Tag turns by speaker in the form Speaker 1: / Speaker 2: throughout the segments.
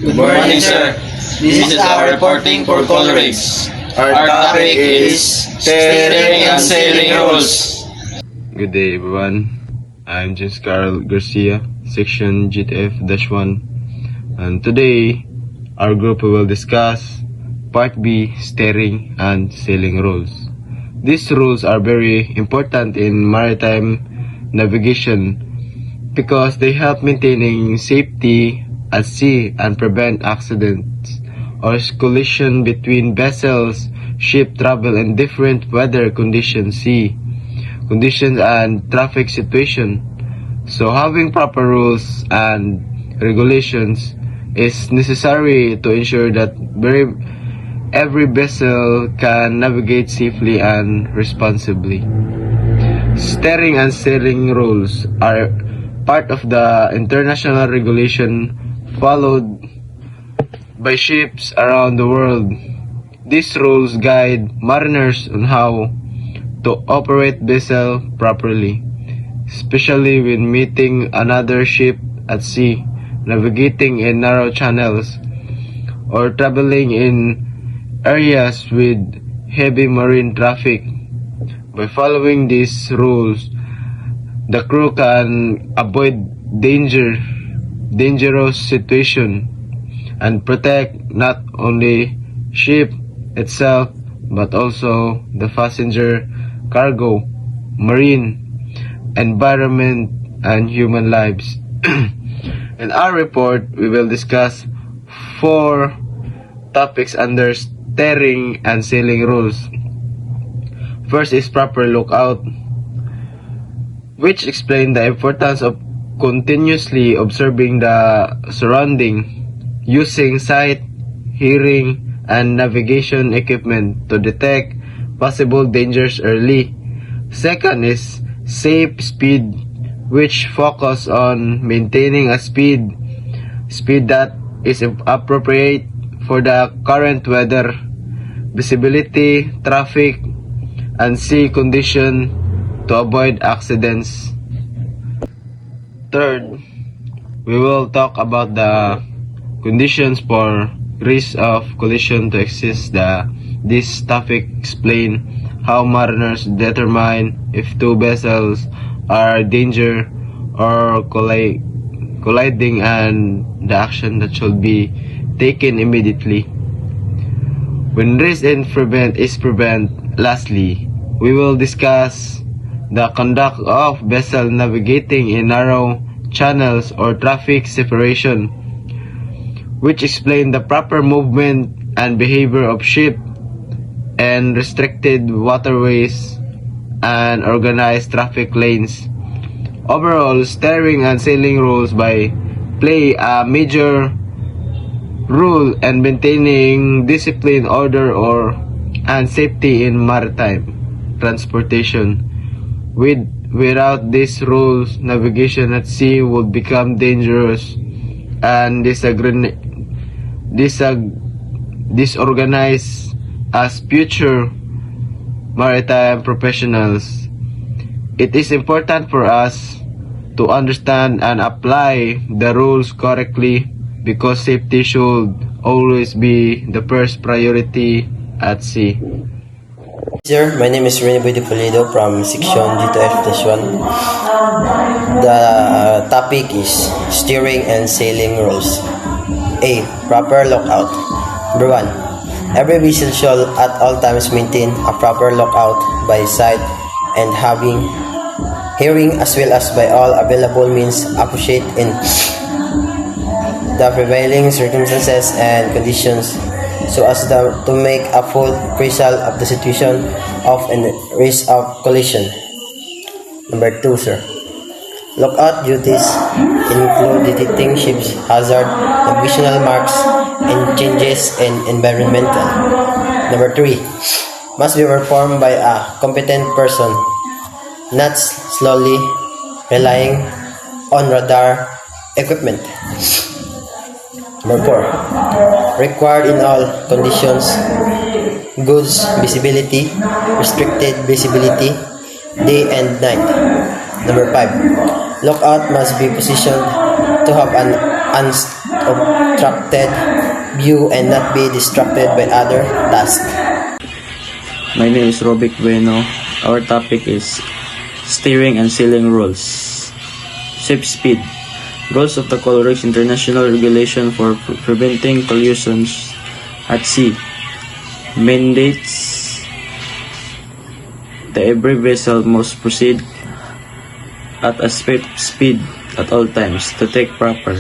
Speaker 1: Good morning, sir. This is our reporting for Colerex. Our topic is steering and sailing rules.
Speaker 2: Good day, everyone. I'm James Carl Garcia, section GTF-1, and today our group will discuss Part B, steering and sailing rules. These rules are very important in maritime navigation because they help maintaining safety at sea and prevent accidents or collision between vessels, ship travel in different weather conditions, sea conditions and traffic situation. So having proper rules and regulations is necessary to ensure that every vessel can navigate safely and responsibly. Steering and sailing rules are part of the international regulation followed by ships around the world. These rules guide mariners on how to operate vessel properly, especially when meeting another ship at sea, navigating in narrow channels, or traveling in areas with heavy marine traffic. By following these rules, the crew can avoid dangerous situation and protect not only ship itself but also the passenger, cargo, marine environment, and human lives. In our report, we will discuss 4 topics under steering and sailing rules. First is proper lookout, which explain the importance of continuously observing the surrounding, using sight, hearing, and navigation equipment to detect possible dangers early. Second is safe speed, which focus on maintaining a speed that is appropriate for the current weather, visibility, traffic, and sea condition to avoid accidents. Third, we will talk about the conditions for risk of collision to exist. This topic explain how mariners determine if 2 vessels are danger or colliding and the action that should be taken immediately when risk is prevent. Lastly, we will discuss the conduct of vessel navigating in narrow channels or traffic separation, which explain the proper movement and behavior of ship and restricted waterways and organized traffic lanes. Overall, steering and sailing rules play a major role in maintaining discipline, order, and safety in maritime transportation. Without these rules, navigation at sea would become dangerous and disorganized as future maritime professionals. It is important for us to understand and apply the rules correctly because safety should always be the first priority at sea.
Speaker 3: Sir, my name is Rene Boy de Pulido from section GTF-1. The topic is steering and sailing rules. A. Proper lookout. Number 1. Every vessel should at all times maintain a proper lookout by sight and hearing as well as by all available means appreciate in the prevailing circumstances and conditions so as to make a full appraisal of the situation of and risk of collision. Number 2, sir. Lookout duties include detecting ships hazard, navigational marks, and changes in environmental. Number 3. Must be performed by a competent person, not slowly relying on radar equipment. Number 4. Required in all conditions, goods visibility, restricted visibility, day and night. Number 5. Lookout must be positioned to have an obstructed view and not be distracted by other tasks.
Speaker 1: My name is Robic Bueno. Our topic is steering and sailing rules. Ship speed. Rules of the Colorix International Regulation for Preventing Collisions at Sea. Mandates that every vessel must proceed at a speed at all times to take proper,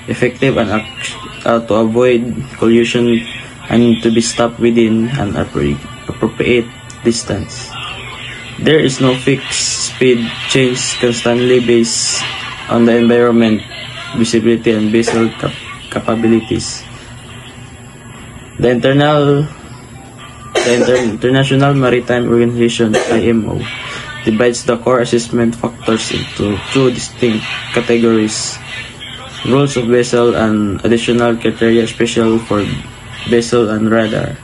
Speaker 1: effective and to avoid collision and to be stopped within an appropriate distance. There is no fixed speed change constantly based on the environment, visibility and vessel capabilities. The International Maritime Organization (IMO) divides the core assessment factors into two distinct categories: rules of vessel and additional criteria special for vessel and radar.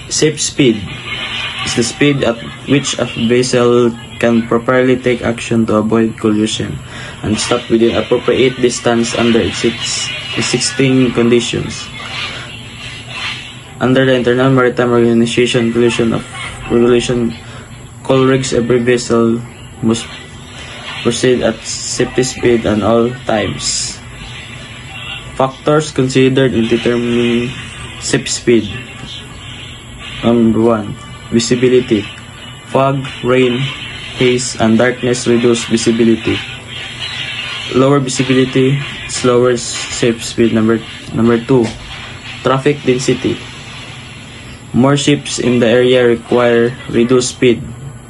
Speaker 1: Safe speed is the speed at which a vessel can properly take action to avoid collision and stop within appropriate distance under existing conditions. Under the International Maritime Organization regulation, Colorix, every vessel must proceed at safety speed at all times. Factors considered in determining safe speed. Number 1. Visibility. Fog, rain, haze, and darkness reduce visibility. Lower visibility, slower safe speed. Number 2. Traffic density. More ships in the area require reduced speed.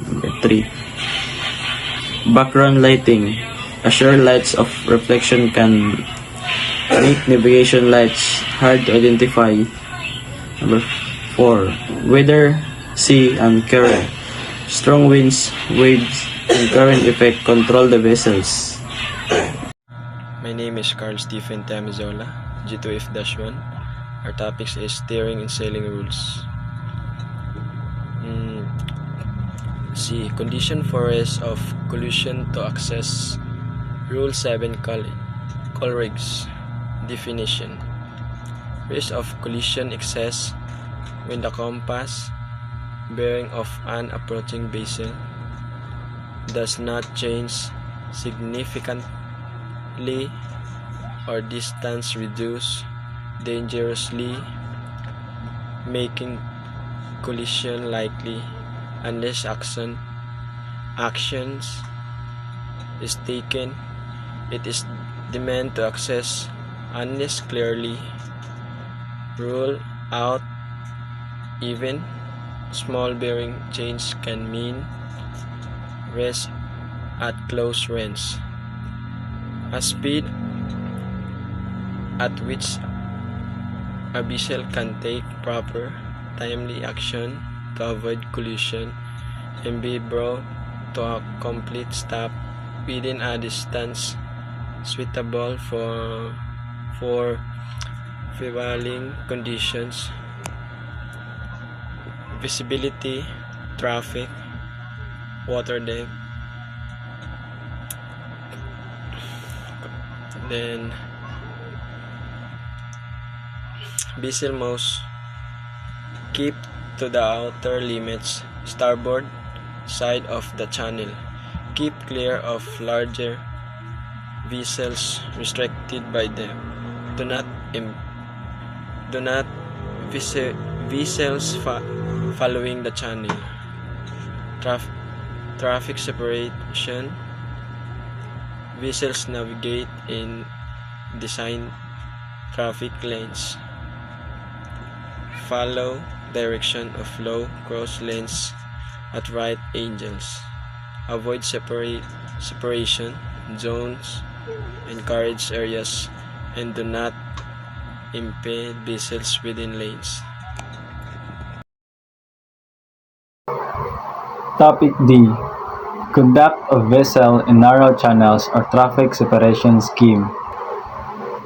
Speaker 1: Number 3. Background lighting. Assure lights of reflection can make navigation lights hard to identify. Number 4. Weather, sea, and current. Strong winds, waves, and current effect control the vessels.
Speaker 4: My name is Carl Stephen Tamizola, G2F-1. Our topic is steering and sailing rules. C. Condition for risk of collision to access. Rule 7 Colorix definition. Risk of collision exists when the compass bearing of an approaching vessel does not change significantly or distance reduce dangerously, making collision likely unless actions is taken. It is demand to access unless clearly rule out. Even small bearing change can mean risk at close range. A speed at which a vessel can take proper, timely action to avoid collision and be brought to a complete stop within a distance suitable for prevailing conditions. Visibility, traffic, water depth, then vessel must keep to the outer limits, starboard side of the channel. Keep clear of larger vessels restricted by them. Do not vessels following the channel. Traffic separation. Vessels navigate in designed traffic lanes. Follow direction of flow, cross lanes at right angles. Avoid separation zones, encourage areas, and do not impede vessels within lanes.
Speaker 5: Topic D. Conduct of vessel in narrow channels or traffic separation scheme.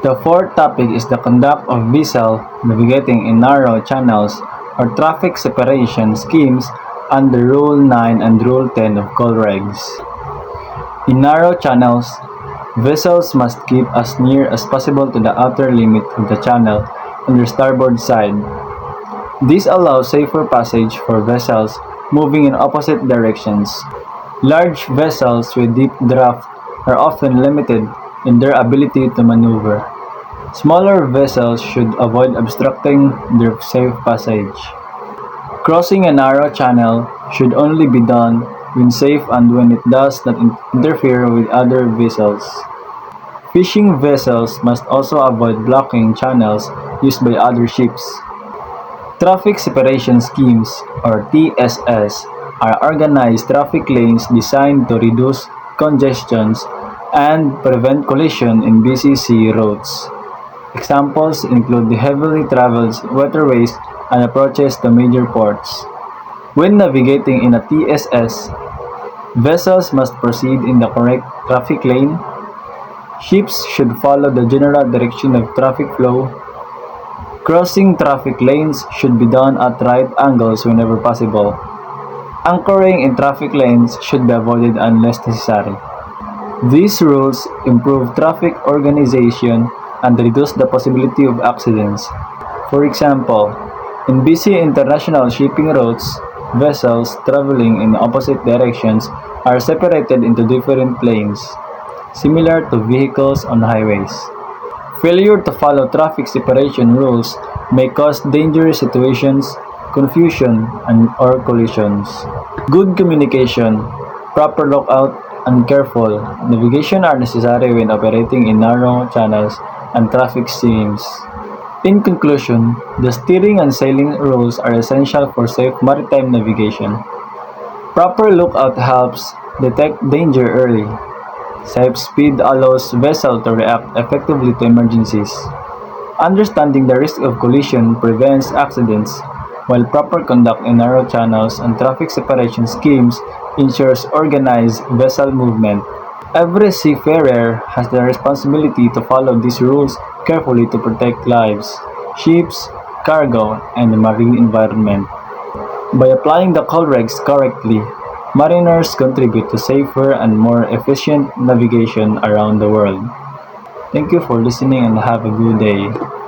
Speaker 5: The fourth topic is the conduct of vessel navigating in narrow channels or traffic separation schemes under Rule 9 and Rule 10 of Colregs. In narrow channels, Vessels must keep as near as possible to the outer limit of the channel on their starboard side. This allows safer passage for vessels moving in opposite directions. Large vessels with deep draft are often limited in their ability to maneuver. Smaller vessels should avoid obstructing their safe passage. Crossing a narrow channel should only be done when safe and when it does not interfere with other vessels. Fishing vessels must also avoid blocking channels used by other ships. Traffic separation schemes, or TSS, are organized traffic lanes designed to reduce congestions and prevent collision in busy sea roads. Examples include the heavily traveled waterways and approaches to major ports. When navigating in a TSS, vessels must proceed in the correct traffic lane. Ships should follow the general direction of traffic flow. Crossing traffic lanes should be done at right angles whenever possible. Anchoring in traffic lanes should be avoided unless necessary. These rules improve traffic organization and reduce the possibility of accidents. For example, in busy international shipping routes, vessels traveling in opposite directions are separated into different lanes, similar to vehicles on highways. Failure to follow traffic separation rules may cause dangerous situations, confusion, or collisions. Good communication, proper lookout, and careful navigation are necessary when operating in narrow channels and traffic streams. In conclusion, the steering and sailing rules are essential for safe maritime navigation. Proper lookout helps detect danger early. Safe speed allows vessels to react effectively to emergencies. Understanding the risk of collision prevents accidents, while proper conduct in narrow channels and traffic separation schemes ensures organized vessel movement. Every seafarer has the responsibility to follow these rules carefully to protect lives, ships, cargo, and the marine environment. By applying the code regs correctly, mariners contribute to safer and more efficient navigation around the world. Thank you for listening and have a good day.